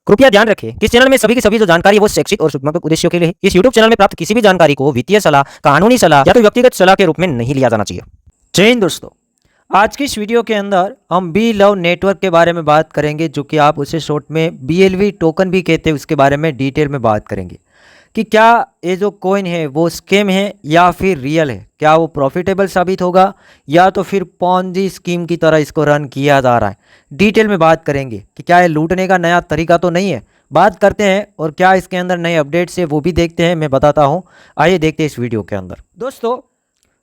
कृपया ध्यान रखें कि इस चैनल में सभी की सभी जो जानकारी है वो शैक्षिक और सूचनात्मक उद्देश्यों के लिए है। इस यूट्यूब चैनल में प्राप्त किसी भी जानकारी को वित्तीय सलाह, कानूनी सलाह या तो व्यक्तिगत सलाह के रूप में नहीं लिया जाना चाहिए। जय हिंद दोस्तों, आज की इस वीडियो के अंदर हम बी लव नेटवर्क के बारे में बात करेंगे, जो कि आप उसे शॉर्ट में BLV टोकन भी कहते हैं। उसके बारे में डिटेल में बात करेंगे कि क्या ये जो कॉइन है वो स्कैम है या फिर रियल है, क्या वो प्रॉफिटेबल साबित होगा या तो फिर पॉन्जी स्कीम की तरह इसको रन किया जा रहा है। डिटेल में बात करेंगे कि क्या ये लूटने का नया तरीका तो नहीं है। बात करते हैं और क्या इसके अंदर नए अपडेट्स है वो भी देखते हैं, मैं बताता हूँ। आइए देखते हैं इस वीडियो के अंदर। दोस्तों,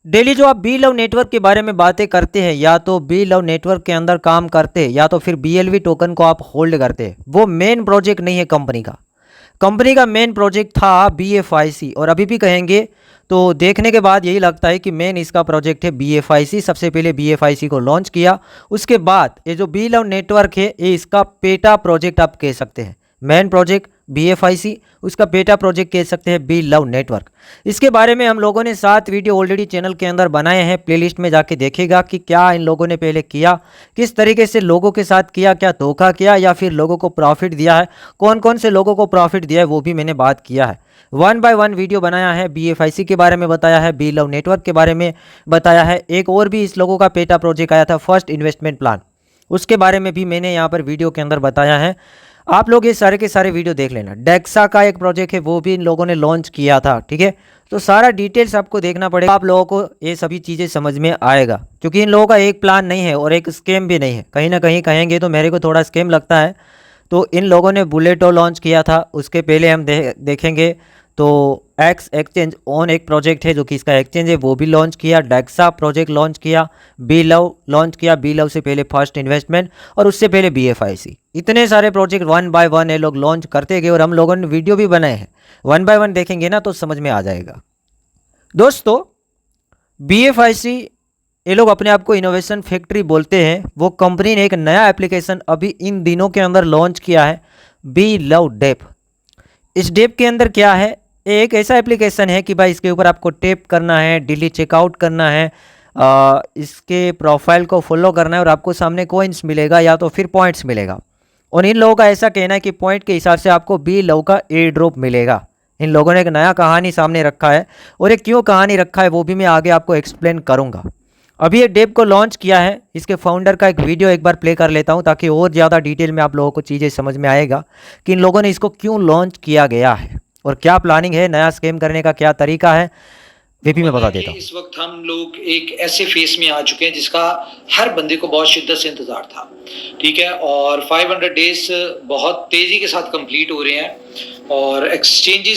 डेली जो आप बी लव नेटवर्क के बारे में बातें करते हैं, या तो बी लव नेटवर्क के अंदर काम करते हैं या तो फिर BLV टोकन को आप होल्ड करते हैं, वो मेन प्रोजेक्ट नहीं है कंपनी का। कंपनी का मेन प्रोजेक्ट था BFIC, और अभी भी कहेंगे तो देखने के बाद यही लगता है कि मेन इसका प्रोजेक्ट है BFIC। सबसे पहले BFIC को लॉन्च किया, उसके बाद ये जो बी लव नेटवर्क है ये इसका पेटा प्रोजेक्ट आप कह सकते हैं। मेन प्रोजेक्ट BFIC, उसका बेटा प्रोजेक्ट कह सकते हैं बी लव नेटवर्क। इसके बारे में हम लोगों ने 7 वीडियो ऑलरेडी चैनल के अंदर बनाए हैं, प्लेलिस्ट में जाके देखेगा कि क्या इन लोगों ने पहले किया, किस तरीके से लोगों के साथ किया, क्या धोखा किया या फिर लोगों को प्रॉफिट दिया है, कौन कौन से लोगों को प्रॉफिट दिया है, वो भी मैंने बात किया है। 1 बाय 1 वीडियो बनाया है, BFIC के बारे में बताया है, बी लव नेटवर्क के बारे में बताया है। एक और भी इस लोगों का पेटा प्रोजेक्ट आया था, फर्स्ट इन्वेस्टमेंट प्लान, उसके बारे में भी मैंने यहाँ पर वीडियो के अंदर बताया है। आप लोग ये सारे के सारे वीडियो देख लेना। डेक्सा का एक प्रोजेक्ट है, वो भी इन लोगों ने लॉन्च किया था, ठीक है। तो सारा डिटेल्स आपको देखना पड़ेगा, आप लोगों को ये सभी चीज़ें समझ में आएगा, क्योंकि इन लोगों का एक प्लान नहीं है और एक स्कैम भी नहीं है। कहीं ना कहीं कहेंगे तो मेरे को थोड़ा स्कैम लगता है। तो इन लोगों ने बुलेटो लॉन्च किया था, उसके पहले हम देखेंगे तो एक्स एक्सचेंज ऑन एक प्रोजेक्ट है जो कि इसका एक्सचेंज है, वो भी लॉन्च किया। डेक्सा प्रोजेक्ट लॉन्च किया, बी लव लॉन्च किया, बी लव से पहले फर्स्ट इन्वेस्टमेंट और उससे पहले BFIC। इतने सारे प्रोजेक्ट 1 बाय 1 ये लोग लॉन्च करते गए और हम लोगों ने वीडियो भी बनाए हैं। 1 बाय 1 देखेंगे ना तो समझ में आ जाएगा। दोस्तों, BFIC ये लोग अपने आप को इनोवेशन फैक्ट्री बोलते हैं। वो कंपनी ने एक नया एप्लीकेशन अभी इन दिनों के अंदर लॉन्च किया है, बी लव डेप। इस डेप के अंदर क्या है, एक ऐसा एप्लीकेशन है कि भाई इसके ऊपर आपको टैप करना है, डेली चेकआउट करना है, इसके प्रोफाइल को फॉलो करना है और आपको सामने कॉइन्स मिलेगा या तो फिर पॉइंट्स मिलेगा। और इन लोगों का ऐसा कहना है कि पॉइंट के हिसाब से आपको बी लव का एयर ड्रॉप मिलेगा। इन लोगों ने एक नया कहानी सामने रखा है और ये क्यों कहानी रखा है वो भी मैं आगे आपको एक्सप्लेन करूँगा। अभी ये डेप को लॉन्च किया है, इसके फाउंडर का एक वीडियो एक बार प्ले कर लेता हूँ ताकि और ज़्यादा डिटेल में आप लोगों को चीज़ें समझ में आएगा कि इन लोगों ने इसको क्यों लॉन्च किया गया है और क्या प्लानिंग है, नया स्कैम करने का क्या तरीका है, वे भी मैं बता देता हूँ। इस वक्त हम लोग एक ऐसे फेस में आ चुके हैं जिसका हर बंदे को बहुत शिद्दत से इंतजार था, ठीक है। और 500 डेज बहुत तेजी के साथ कंप्लीट हो रहे हैं और एक्सचेंज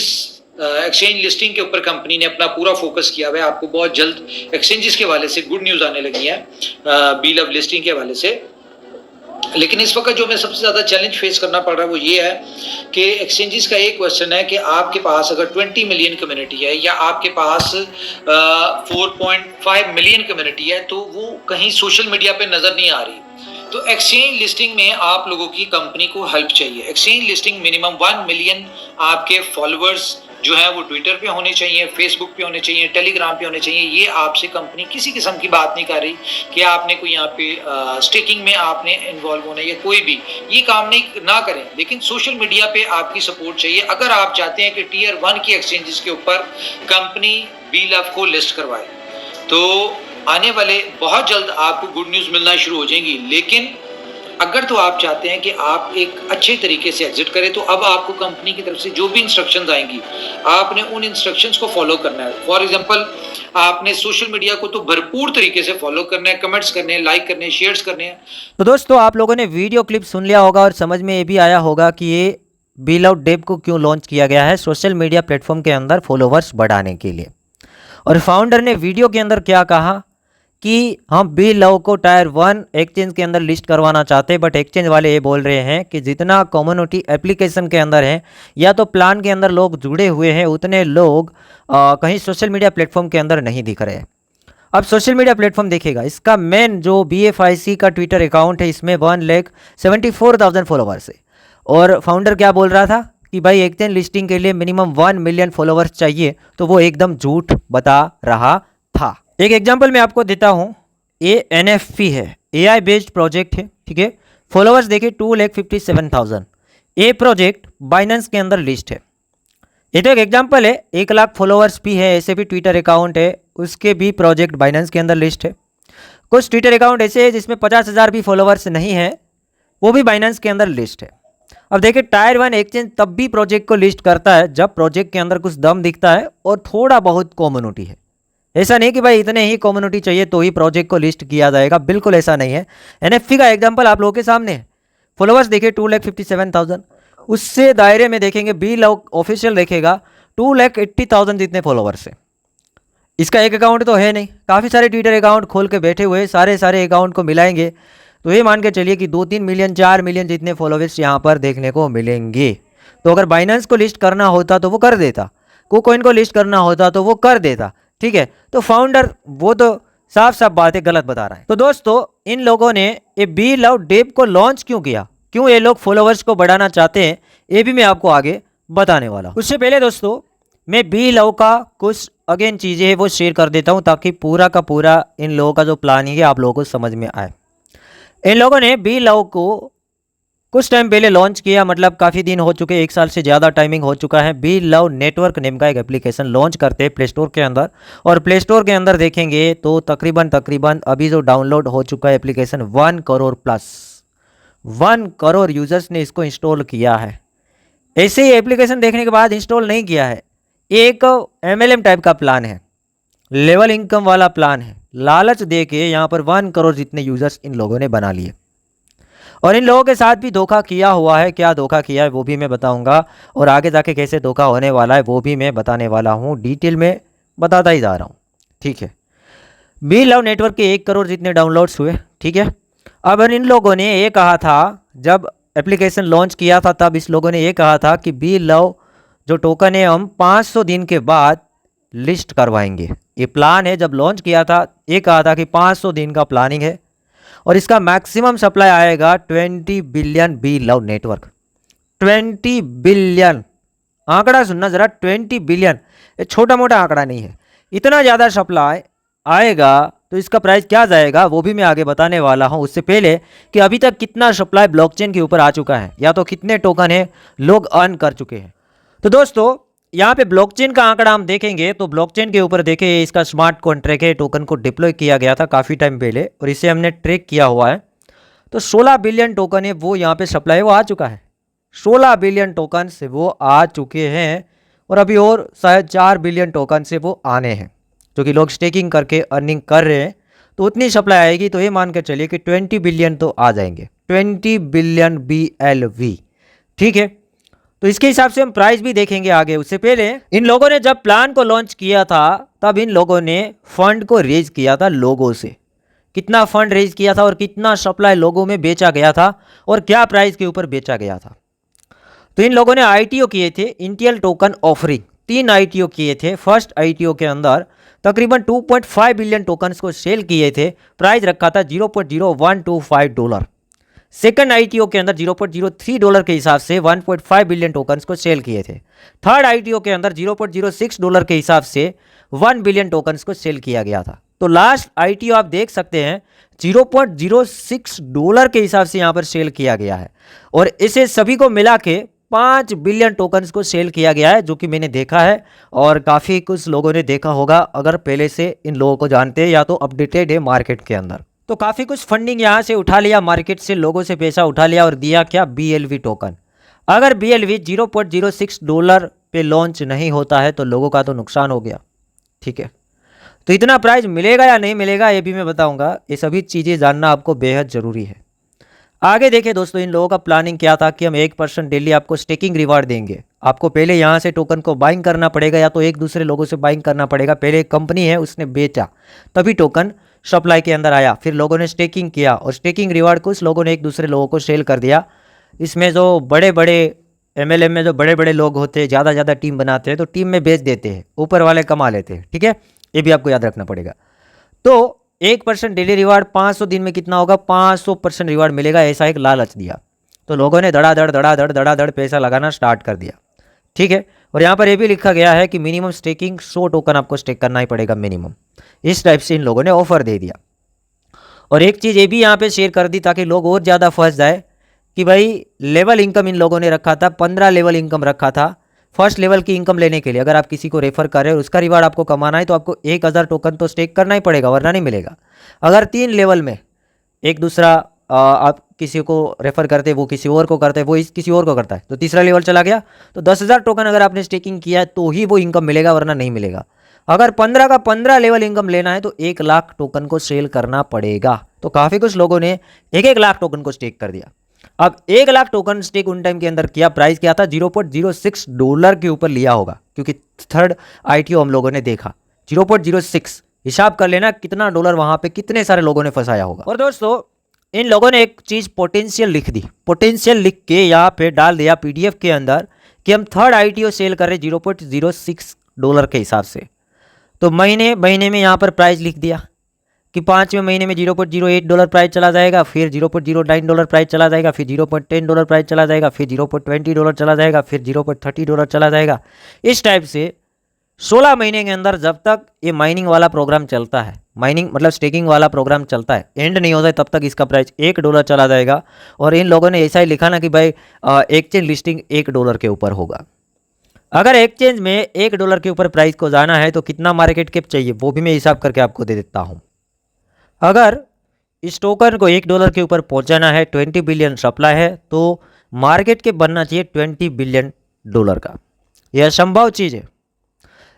लिस्टिंग के ऊपर कंपनी ने अपना पूरा फोकस किया हुआ है। आपको बहुत जल्द एक्सचेंजेस के हवाले से गुड न्यूज़ आने लगी है, बी लव लिस्टिंग के हवाले से। लेकिन इस वक्त जो हमें सबसे ज़्यादा चैलेंज फेस करना पड़ रहा है वो ये है कि एक्सचेंजेस का एक क्वेश्चन है कि आपके पास अगर 20 मिलियन कम्युनिटी है या आपके पास 4.5 मिलियन कम्युनिटी है तो वो कहीं सोशल मीडिया पे नज़र नहीं आ रही। तो एक्सचेंज लिस्टिंग में आप लोगों की कंपनी को हेल्प चाहिए। एक्सचेंज लिस्टिंग मिनिमम 1 मिलियन आपके फॉलोअर्स जो है वो ट्विटर पे होने चाहिए, फेसबुक पे होने चाहिए, टेलीग्राम पे होने चाहिए। ये आपसे कंपनी किसी किस्म की बात नहीं कर रही कि आपने कोई यहाँ पे स्टेकिंग में आपने इन्वॉल्व होना है या कोई भी ये काम नहीं ना करें, लेकिन सोशल मीडिया पे आपकी सपोर्ट चाहिए अगर आप चाहते हैं कि टियर 1 की एक्सचेंजेस के ऊपर कंपनी बी लव को लिस्ट करवाए। तो आने वाले बहुत जल्द आपको गुड न्यूज़ मिलना शुरू हो जाएंगी। लेकिन अगर तो आप चाहते हैं कि आप एक अच्छे तरीके से एग्जिट करें तो अब आपको कंपनी की तरफ से जो भी इंस्ट्रक्शंस आएंगी आपने उन इंस्ट्रक्शंस को फॉलो करना है। फॉर एग्जांपल, आपने सोशल मीडिया को तो भरपूर तरीके से फॉलो करना है, कमेंट्स करने हैं, लाइक करने हैं, शेयर्स करने हैं। तो दोस्तों, आप लोगों ने वीडियो क्लिप सुन लिया होगा और समझ में ये भी आया होगा कि ये बी लव डेप को क्यों लॉन्च किया गया है, सोशल मीडिया प्लेटफॉर्म के अंदर फॉलोवर्स बढ़ाने के लिए। और फाउंडर ने वीडियो के अंदर क्या कहा कि हम बी लव को टायर 1 एक्सचेंज के अंदर लिस्ट करवाना चाहते हैं, बट एक्सचेंज वाले ये बोल रहे हैं कि जितना कम्युनिटी एप्लीकेशन के अंदर है या तो प्लान के अंदर लोग जुड़े हुए हैं उतने लोग कहीं सोशल मीडिया प्लेटफॉर्म के अंदर नहीं दिख रहे हैं। अब सोशल मीडिया प्लेटफॉर्म देखिएगा, इसका मेन जो BFIC का ट्विटर अकाउंट है इसमें 1,74,000 फॉलोवर्स है। और फाउंडर क्या बोल रहा था कि भाई एक्सचेंज लिस्टिंग के लिए मिनिमम 1 मिलियन फॉलोवर्स चाहिए, तो वो एकदम झूठ बता रहा था। एक एग्जांपल मैं आपको देता हूँ, ये NFP है, AI बेस्ड प्रोजेक्ट है, ठीक है। फॉलोवर्स देखिए 2,57,000। ये प्रोजेक्ट बाइनेंस के अंदर लिस्ट है। ये तो एक एग्जांपल है, 1 लाख फॉलोअर्स भी है, ऐसे भी ट्विटर अकाउंट है, उसके भी प्रोजेक्ट बाइनेंस के अंदर लिस्ट है। कुछ ट्विटर अकाउंट ऐसे है जिसमें 50,000 भी फॉलोअर्स नहीं है, वो भी बाइनेंस के अंदर लिस्ट है। अब देखिए, टायर 1 एक्सचेंज तब भी प्रोजेक्ट को लिस्ट करता है जब प्रोजेक्ट के अंदर कुछ दम दिखता है और थोड़ा बहुत कम्युनिटी है। ऐसा नहीं कि भाई इतने ही कम्युनिटी चाहिए तो ही प्रोजेक्ट को लिस्ट किया जाएगा, बिल्कुल ऐसा नहीं है। एनएफटी का एग्जांपल आप लोगों के सामने है। फॉलोअर्स देखिए 2,57,000, उससे दायरे में देखेंगे बी लव ऑफिशियल देखेगा 2,80,000 जितने फॉलोअर्स है। इसका एक अकाउंट तो है नहीं, काफ़ी सारे ट्विटर अकाउंट खोल के बैठे हुए, सारे अकाउंट को मिलाएंगे तो ये मान के चलिए कि 2-3 मिलियन 4 मिलियन जितने फॉलोअर्स यहाँ पर देखने को मिलेंगे। तो अगर बाइनेंस को लिस्ट करना होता तो वो कर देता, KuCoin को लिस्ट करना होता तो वो कर देता, ठीक है। तो फाउंडर वो तो साफ साफ बातें गलत बता रहा है। तो दोस्तों, इन लोगों ने ये बी लव डेप को लॉन्च क्यों किया, क्यों ये लोग फॉलोअर्स को बढ़ाना चाहते हैं, ये भी मैं आपको आगे बताने वाला हूँ। उससे पहले दोस्तों, मैं बी लव का कुछ अगेन चीज़ें हैं वो शेयर कर देता हूँ ताकि पूरा का पूरा इन लोगों का जो प्लानिंग है आप लोगों को समझ में आए। इन लोगों ने बी लव को कुछ टाइम पहले लॉन्च किया, मतलब काफ़ी दिन हो चुके, 1 साल से ज़्यादा टाइमिंग हो चुका है। बी लव नेटवर्क नेम का एक एप्लीकेशन लॉन्च करते हैं प्ले स्टोर के अंदर, और प्ले स्टोर के अंदर देखेंगे तो तकरीबन अभी जो डाउनलोड हो चुका है application 1 crore plus, 1 crore users ने इसको इंस्टॉल किया है। ऐसे ही एप्लीकेशन देखने के बाद इंस्टॉल नहीं किया है, एक MLM टाइप का प्लान है, लेवल इनकम वाला प्लान है। लालच दे के यहाँ पर 1 करोड़ जितने यूजर्स इन लोगों ने बना लिए, और इन लोगों के साथ भी धोखा किया हुआ है। क्या धोखा किया है वो भी मैं बताऊंगा, और आगे जाके कैसे धोखा होने वाला है वो भी मैं बताने वाला हूँ, डिटेल में बताता ही जा रहा हूँ, ठीक है। बी लव नेटवर्क के 1 करोड़ जितने डाउनलोड्स हुए, ठीक है। अब इन लोगों ने ये कहा था, जब एप्लीकेशन लॉन्च किया था तब इस लोगों ने ये कहा था कि बी लव जो टोकन है हम 500 दिन के बाद लिस्ट करवाएंगे। ये प्लान है, जब लॉन्च किया था ये कहा था कि 500 दिन का प्लानिंग है, और इसका मैक्सिमम सप्लाई आएगा 20 billion B love network. 20 billion, आंकड़ा सुनना ज़रा, 20 बिलियन, ये छोटा मोटा आंकड़ा नहीं है। इतना ज़्यादा सप्लाई आएगा तो इसका प्राइस क्या जाएगा वो भी मैं आगे बताने वाला हूं। उससे पहले कि अभी तक कितना सप्लाई ब्लॉकचेन के ऊपर आ चुका है, या तो कितने टोकन है लोग अर्न कर चुके हैं। तो दोस्तों, यहाँ पे ब्लॉकचेन का आंकड़ा हम देखेंगे तो ब्लॉकचेन के ऊपर देखिए, इसका स्मार्ट कॉन्ट्रैक्ट है, टोकन को डिप्लॉय किया गया था काफ़ी टाइम पहले, और इसे हमने ट्रैक किया हुआ है। तो 16 बिलियन टोकन है वो यहाँ पे सप्लाई वो आ चुका है, 16 बिलियन टोकन से वो आ चुके हैं, और अभी और शायद 4 बिलियन टोकन से वो आने हैं, जो कि लोग स्टेकिंग करके अर्निंग कर रहे हैं। तो उतनी सप्लाई आएगी तो ये मान के चलिए कि 20 बिलियन तो आ जाएंगे, 20 बिलियन BLV, ठीक है। तो इसके हिसाब से हम प्राइस भी देखेंगे आगे। उससे पहले इन लोगों ने जब प्लान को लॉन्च किया था तब इन लोगों ने फंड को रेज किया था लोगों से। कितना फंड रेज किया था और कितना सप्लाई लोगों में बेचा गया था और क्या प्राइस के ऊपर बेचा गया था। तो इन लोगों ने ITO किए थे, इंटेल टोकन ऑफरिंग, 3 ITO किए थे। फर्स्ट ITO के अंदर तकरीबन 2.5 बिलियन टोकन्स को सेल किए थे, प्राइस रखा था $0.0125। सेकंड ITO के अंदर $0.03 के हिसाब से 1.5 बिलियन टोकन्स को सेल किए थे। थर्ड ITO के अंदर $0.06 के हिसाब से 1 बिलियन टोकन्स को सेल किया गया था। तो लास्ट ITO आप देख सकते हैं $0.06 के हिसाब से यहाँ पर सेल किया गया है, और इसे सभी को मिला के 5 बिलियन टोकन्स को सेल किया गया है, जो कि मैंने देखा है और काफ़ी कुछ लोगों ने देखा होगा अगर पहले से इन लोगों को जानते हैं या तो अपडेटेड है मार्केट के अंदर। तो काफ़ी कुछ फंडिंग यहाँ से उठा लिया, मार्केट से लोगों से पैसा उठा लिया और दिया क्या, BLV टोकन। अगर BLV $0.06 पे लॉन्च नहीं होता है तो लोगों का तो नुकसान हो गया, ठीक है। तो इतना प्राइस मिलेगा या नहीं मिलेगा ये भी मैं बताऊंगा, ये सभी चीज़ें जानना आपको बेहद ज़रूरी है। आगे देखें दोस्तों, इन लोगों का प्लानिंग क्या था कि हम 1% डेली आपको स्टेकिंग रिवार्ड देंगे। आपको पहले यहाँ से टोकन को बाइंग करना पड़ेगा या तो एक दूसरे लोगों से बाइंग करना पड़ेगा। पहले एक कंपनी है उसने बेचा तभी टोकन सप्लाई के अंदर आया, फिर लोगों ने स्टेकिंग किया और स्टेकिंग रिवार्ड कुछ लोगों ने एक दूसरे लोगों को सेल कर दिया। इसमें जो बड़े बड़े MLM में जो बड़े बड़े लोग होते हैं, ज़्यादा टीम बनाते हैं तो टीम में बेच देते हैं, ऊपर वाले कमा लेते हैं, ठीक है। ये भी आपको याद रखना पड़ेगा। तो 1% डेली रिवार्ड 500 दिन में कितना होगा, 500% रिवार्ड मिलेगा, ऐसा एक लालच दिया। तो लोगों ने धड़ाधड़ पैसा लगाना स्टार्ट कर दिया, ठीक है। और यहाँ पर ये भी लिखा गया है कि मिनिमम स्टेकिंग 100 टोकन आपको स्टेक करना ही पड़ेगा मिनिमम। इस टाइप से इन लोगों ने ऑफर दे दिया। और एक चीज़ ये भी यहाँ पे शेयर कर दी ताकि लोग और ज़्यादा फंस जाए कि भाई लेवल इनकम इन लोगों ने रखा था, 15 लेवल इनकम रखा था फर्स्ट लेवल की इनकम लेने के लिए। अगर आप किसी को रेफर कर रहे हो उसका रिवार्ड आपको कमाना है तो आपको 1000 टोकन तो स्टेक करना ही पड़ेगा, वरना नहीं मिलेगा। अगर 3 लेवल में एक दूसरा आप किसी को रेफर करते वो किसी और को करते वो किसी और को करता है तो तीसरा लेवल चला गया तो 10,000 टोकन अगर आपने स्टेकिंग किया है तो ही वो इनकम मिलेगा, वरना नहीं मिलेगा। अगर 15 का 15 लेवल इनकम लेना है तो 1 लाख टोकन को सेल करना पड़ेगा। तो काफ़ी कुछ लोगों ने 1-1 लाख टोकन को स्टेक कर दिया। अब 1 लाख टोकन स्टेक उन टाइम के अंदर किया, प्राइस क्या था $0.06 के ऊपर लिया होगा, क्योंकि थर्ड ITO हम लोगों ने देखा 0.06। हिसाब कर लेना कितना डॉलर वहां पे कितने सारे लोगों ने फंसाया होगा। और दोस्तों इन लोगों ने एक चीज पोटेंशियल लिख दी, पोटेंशियल लिख के यहाँ पे डाल दिया PDF के अंदर कि हम थर्ड ITO सेल कर रहे $0.06 के हिसाब से। तो महीने में यहाँ पर प्राइस लिख दिया कि 5वें महीने में $0.08 प्राइस चला जाएगा, फिर $0.09 प्राइस चला जाएगा, फिर $0.10 प्राइस चला जाएगा, फिर $0.20 चला जाएगा, फिर $0.30 चला जाएगा। इस टाइप से 16 महीने के अंदर जब तक ये माइनिंग वाला प्रोग्राम चलता है, माइनिंग मतलब स्टेकिंग वाला प्रोग्राम चलता है, एंड नहीं होता है तब तक इसका प्राइस $1 चला जाएगा। और इन लोगों ने ऐसा ही लिखा ना कि भाई एक्सचेंज लिस्टिंग $1 के ऊपर होगा। अगर एक्सचेंज में $1 के ऊपर प्राइस को जाना है तो कितना मार्केट कैप चाहिए वो भी मैं हिसाब करके आपको दे देता हूँ। अगर इस टोकन को $1 के ऊपर पहुंचाना है, 20 बिलियन सप्लाई है, तो मार्केट कैप बनना चाहिए $20 बिलियन का। यह असंभव चीज़ है,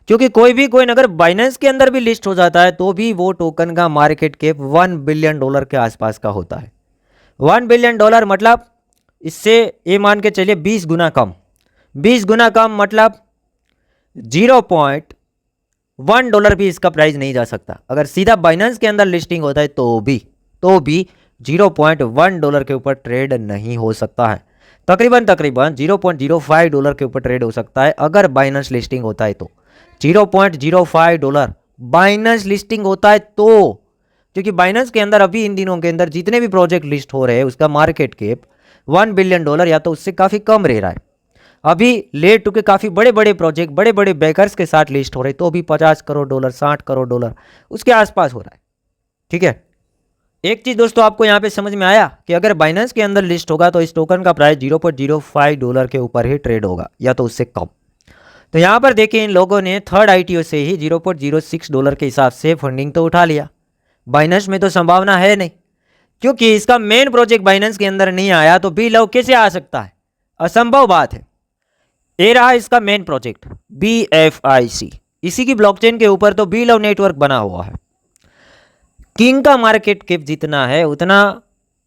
क्योंकि कोई भी कोइन अगर बाइनेंस के अंदर भी लिस्ट हो जाता है तो भी वो टोकन का मार्केट कैप $1 बिलियन के आसपास का होता है। $1 बिलियन मतलब इससे ये मान के चलिए 20 गुना कम, 20 गुना कम मतलब $0.1 भी इसका प्राइस नहीं जा सकता। अगर सीधा बाइनेंस के अंदर लिस्टिंग होता है तो भी $0.1 के ऊपर ट्रेड नहीं हो सकता है। तकरीबन $0.05 के ऊपर ट्रेड हो सकता है अगर बाइनेंस लिस्टिंग होता है तो। $0.05 बाइनेंस लिस्टिंग होता है तो, क्योंकि बाइनेंस के अंदर अभी इन दिनों के अंदर जितने भी प्रोजेक्ट लिस्ट हो रहे हैं उसका मार्केट कैप $1 बिलियन या तो उससे काफ़ी कम रह रहा है। अभी लेट टू के काफ़ी बड़े बड़े प्रोजेक्ट बड़े बड़े बैकर्स के साथ लिस्ट हो रहे तो भी $50 करोड़, $60 करोड़ उसके आसपास हो रहा है। ठीक है, एक चीज़ दोस्तों आपको यहाँ पे समझ में आया कि अगर बाइनेंस के अंदर लिस्ट होगा तो इस टोकन का प्राइस $0.05 के ऊपर ही ट्रेड होगा या तो उससे कम। तो यहाँ पर देखिए इन लोगों ने थर्ड ITO से ही $0.06 के हिसाब से फंडिंग तो उठा लिया। बाइनेंस में तो संभावना है नहीं, क्योंकि इसका मेन प्रोजेक्ट बाइनेंस के अंदर नहीं आया तो बी लव कैसे आ सकता है, असंभव बात है। ये रहा इसका मेन प्रोजेक्ट BFIC, इसी की ब्लॉकचेन के ऊपर तो बी लव नेटवर्क बना हुआ है। किंग का मार्केट कैप जितना है उतना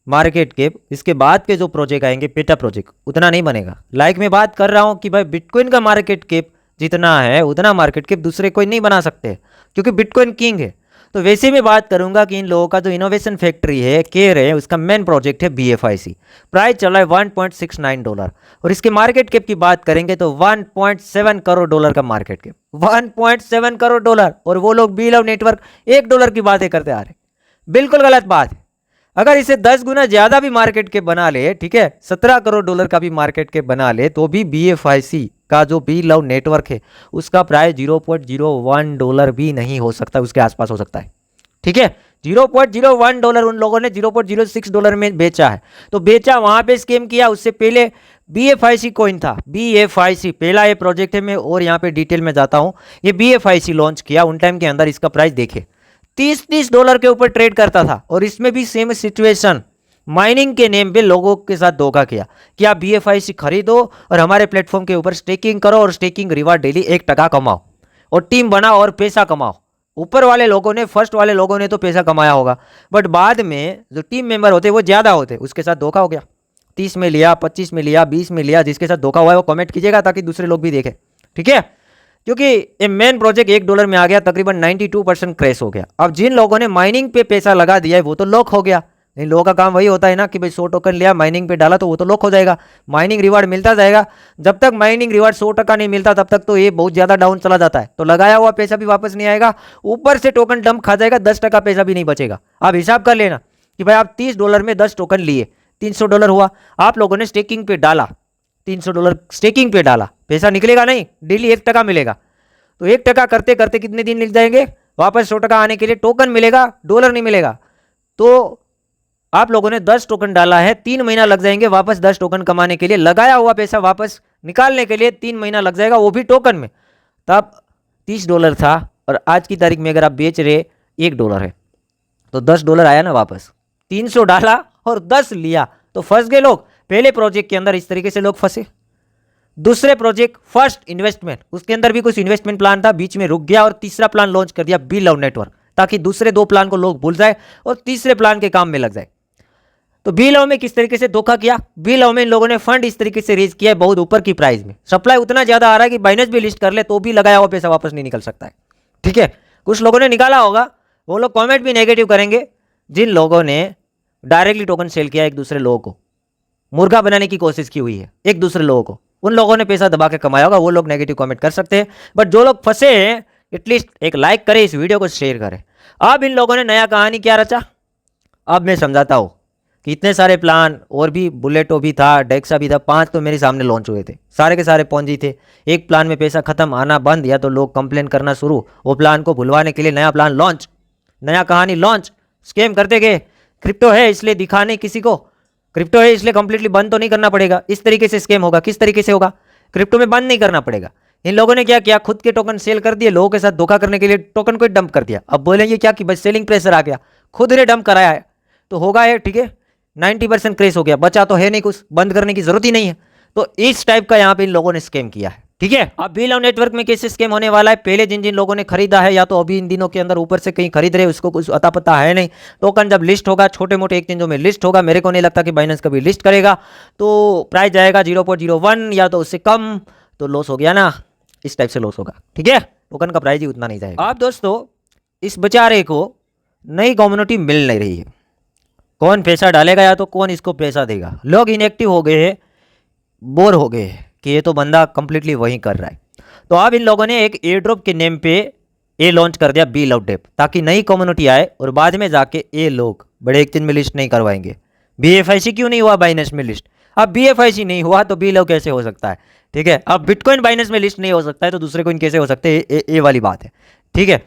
मार्केट कैप इसके बाद के जो प्रोजेक्ट आएंगे पेटा प्रोजेक्ट उतना नहीं बनेगा। लाइक मैं बात कर रहा हूं कि भाई बिटकॉइन का मार्केट कैप जितना है उतना मार्केट कैप दूसरे कोई नहीं बना सकते, क्योंकि बिटकॉइन किंग है। तो वैसे मैं बात करूंगा कि इन लोगों का जो इनोवेशन फैक्ट्री है केयर है उसका मेन प्रोजेक्ट है BFIC। प्राइस चल रहा है $1.69 और इसके मार्केट कैप की बात करेंगे तो $1.7 करोड़ का मार्केट कैप, $1.7 करोड़। और वो लोग बी लव नेटवर्क $1 की बातें करते आ रहे, बिल्कुल गलत बात है। अगर इसे 10 गुना ज्यादा भी मार्केट के बना ले, ठीक है, $17 करोड़ का भी मार्केट के बना ले तो भी BFIC का जो बी लव नेटवर्क है उसका प्राइस $0.01 भी नहीं हो सकता, उसके आसपास हो सकता है। ठीक है, $0.01 उन लोगों ने $0.06 में बेचा है। तो बेचा वहां पे स्कैम किया, उससे पहले BFIC कॉइन था। BFIC पहला ये प्रोजेक्ट है, मैं और यहाँ पे डिटेल में जाता हूँ। ये BFIC लॉन्च किया उन टाइम के अंदर, इसका प्राइस देखे $30 के ऊपर ट्रेड करता था। और इसमें भी सेम सिचुएशन, माइनिंग के नेम पे लोगों के साथ धोखा किया कि आप BFIC खरीदो और हमारे प्लेटफॉर्म के ऊपर स्टेकिंग करो और स्टेकिंग रिवार्ड डेली $1 कमाओ और टीम बनाओ और पैसा कमाओ। ऊपर वाले लोगों ने, फर्स्ट वाले लोगों ने तो पैसा कमाया होगा, बट बाद में जो टीम मेंबर होते वो ज़्यादा होते, उसके साथ धोखा हो गया। 30 में लिया, 25 में लिया, 20 में लिया। जिसके साथ धोखा हुआ है वो कमेंट कीजिएगा ताकि दूसरे लोग भी देखें। ठीक है, क्योंकि ये मेन प्रोजेक्ट $1 में आ गया, तकरीबन 92% क्रैश हो गया। अब जिन लोगों ने माइनिंग पे पैसा लगा दिया है वो तो लॉक हो गया। इन लोगों का काम वही होता है ना कि भाई 100 टोकन लिया, माइनिंग पे डाला तो वो तो लॉक हो जाएगा, माइनिंग रिवार्ड मिलता जाएगा। जब तक माइनिंग रिवार्ड 100% नहीं मिलता तब तक तो ये बहुत ज़्यादा डाउन चला जाता है, तो लगाया हुआ पैसा भी वापस नहीं आएगा, ऊपर से टोकन डंप खा जाएगा, 10% पैसा भी नहीं बचेगा। आप हिसाब कर लेना कि भाई आप $30 में 10 टोकन लिए, $300 हुआ। आप लोगों ने स्टेकिंग पे डाला, $300 स्टेकिंग पे डाला, पैसा निकलेगा नहीं, डेली 1% मिलेगा। तो 1% करते करते कितने दिन लग जाएंगे, वापस 100% आने के लिए टोकन मिलेगा, डॉलर नहीं मिलेगा। तो आप लोगों ने 10 टोकन डाला है, 3 महीना लग जाएंगे वापस 10 टोकन कमाने के लिए। लगाया हुआ पैसा वापस निकालने के लिए 3 महीना लग जाएगा, वो भी टोकन में। तब $30 था और आज की तारीख में अगर आप बेच रहे $1 है तो $10 आया ना वापस। 300 डाला और 10 लिया तो फंस गए लोग। पहले प्रोजेक्ट के अंदर इस तरीके से लोग फंसे। दूसरे प्रोजेक्ट फर्स्ट इन्वेस्टमेंट, उसके अंदर भी कुछ इन्वेस्टमेंट प्लान था, बीच में रुक गया और तीसरा प्लान लॉन्च कर दिया बी लव नेटवर्क, ताकि दूसरे 2 प्लान को लोग भूल जाए और तीसरे प्लान के काम में लग जाए। तो बी लव में किस तरीके से धोखा किया, बी लव में इन लोगों ने फंड इस तरीके से रेज किया है बहुत ऊपर की प्राइस में। सप्लाई उतना ज्यादा आ रहा है कि बाइनेंस भी लिस्ट कर ले तो भी लगाया हुआ पैसा वापस नहीं निकल सकता है। ठीक है, कुछ लोगों ने निकाला होगा, वो लोग कॉमेंट भी नेगेटिव करेंगे। जिन लोगों ने डायरेक्टली टोकन सेल किया एक दूसरे लोगों को, मुर्गा बनाने की कोशिश की हुई है एक दूसरे लोगों को, उन लोगों ने पैसा दबा के कमाया होगा, वो लोग नेगेटिव कमेंट कर सकते हैं। बट जो लोग फंसे हैं एटलीस्ट एक लाइक करें, इस वीडियो को शेयर करें। अब इन लोगों ने नया कहानी क्या रचा, अब मैं समझाता हूँ कि इतने सारे प्लान और भी, बुलेटो भी था, डेक्सा भी था, 5 तो मेरे सामने लॉन्च हुए थे, सारे के सारे पौंजी थे। एक प्लान में पैसा खत्म, आना बंद, या तो लोग कंप्लेन करना शुरू, वो प्लान को भुलवाने के लिए नया प्लान लॉन्च, नया कहानी लॉन्च, स्कैम करते गए। क्रिप्टो है इसलिए दिखाने किसी को, क्रिप्टो है इसलिए कंप्लीटली बंद तो नहीं करना पड़ेगा। इस तरीके से स्कैम होगा, किस तरीके से होगा, क्रिप्टो में बंद नहीं करना पड़ेगा। इन लोगों ने क्या किया, खुद के टोकन सेल कर दिए, लोगों के साथ धोखा करने के लिए टोकन को डंप कर दिया। अब बोलेंगे क्या कि बस सेलिंग प्रेशर आ गया, खुद ने डंप कराया है तो होगा है। ठीक है, 90% क्रेश हो गया, बचा तो है नहीं कुछ, बंद करने की जरूरत ही नहीं है। तो इस टाइप का यहाँ पे इन लोगों ने स्कैम किया है। ठीक है, अब बी लव नेटवर्क में कैसे स्कैम होने वाला है, पहले जिन जिन लोगों ने खरीदा है या तो अभी इन दिनों के अंदर ऊपर से कहीं खरीद रहे, उसको कुछ अता पता है नहीं। टोकन जब लिस्ट होगा, छोटे मोटे एक्सचेंजों में लिस्ट होगा, मेरे को नहीं लगता कि बाइनेंस कभी लिस्ट करेगा, तो प्राइस जाएगा 0.01 या तो उससे कम, तो लॉस हो गया ना, इस टाइप से लॉस होगा। ठीक है, टोकन का प्राइस ही उतना नहीं जाएगा। अब दोस्तों इस बेचारे को नई कम्युनिटी मिल नहीं रही है, कौन पैसा डालेगा या तो कौन इसको पैसा देगा। लोग इनएक्टिव हो गए हैं, बोर हो गए हैं कि ये तो बंदा कंप्लीटली वही कर रहा है। तो अब इन लोगों ने एक एयर ड्रॉप के नेम पे ए लॉन्च कर दिया, बी लव डेप, ताकि नई कम्युनिटी आए और बाद में जाके ये लोग बड़े एक्सचेंज में लिस्ट नहीं करवाएंगे। BFIC क्यों नहीं हुआ बाइनेंस में लिस्ट, अब BFIC नहीं हुआ तो बी लव कैसे हो सकता है। ठीक है, अब बिटकॉइन बाइनेंस में लिस्ट नहीं हो सकता है तो दूसरे कोइन कैसे हो सकते हैं, ये वाली बात है। ठीक है,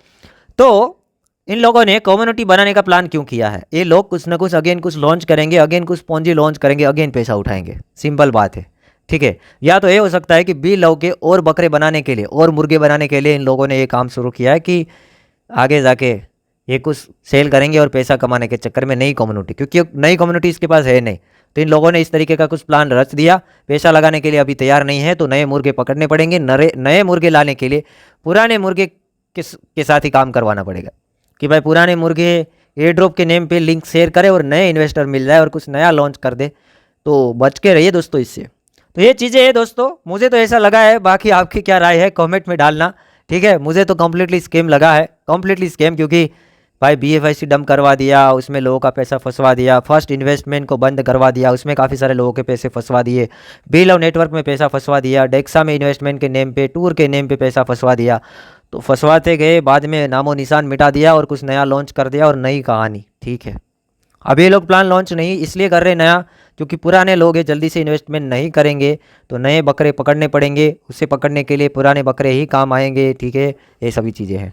तो इन लोगों ने कम्युनिटी बनाने का प्लान क्यों किया है, ये लोग कुछ ना कुछ अगेन कुछ लॉन्च करेंगे, अगेन कुछ पोंजी लॉन्च करेंगे, अगेन पैसा उठाएंगे, सिंपल बात है। ठीक है, या तो ये हो सकता है कि बी लव के और बकरे बनाने के लिए और मुर्गे बनाने के लिए इन लोगों ने ये काम शुरू किया है कि आगे जाके ये कुछ सेल करेंगे और पैसा कमाने के चक्कर में नई कम्युनिटी, क्योंकि नई कम्युनिटी इसके पास है नहीं, तो इन लोगों ने इस तरीके का कुछ प्लान रच दिया। पैसा लगाने के लिए अभी तैयार नहीं है तो नए मुर्गे पकड़ने पड़ेंगे, नए मुर्गे लाने के लिए पुराने मुर्गे के साथ ही काम करवाना पड़ेगा कि भाई पुराने मुर्गे एयर ड्रॉप के नेम पे लिंक शेयर करे और नए इन्वेस्टर मिल जाए और कुछ नया लॉन्च कर दे, तो बच के रहिए दोस्तों इससे। तो ये चीज़ें हैं दोस्तों, मुझे तो ऐसा लगा है, बाकी आपकी क्या राय है कमेंट में डालना। ठीक है, मुझे तो कम्प्लीटली स्कैम लगा है, कम्प्लीटली स्कैम, क्योंकि भाई BFIC डंप करवा दिया, उसमें लोगों का पैसा फंसवा दिया, फर्स्ट इन्वेस्टमेंट को बंद करवा दिया, उसमें काफ़ी सारे लोगों के पैसे फंसवा दिए, बी लव नेटवर्क में पैसा फंसवा दिया, डेक्सा में इन्वेस्टमेंट के नेम पे, टूर के नेम पे पैसा फंसवा दिया, तो फंसवाते गए, बाद में नामो निशान मिटा दिया और कुछ नया लॉन्च कर दिया और नई कहानी। ठीक है, अब ये लोग प्लान लॉन्च नहीं इसलिए कर रहे नया, क्योंकि पुराने लोग हैं, जल्दी से इन्वेस्टमेंट नहीं करेंगे तो नए बकरे पकड़ने पड़ेंगे, उसे पकड़ने के लिए पुराने बकरे ही काम आएंगे। ठीक है, ये सभी चीज़ें हैं।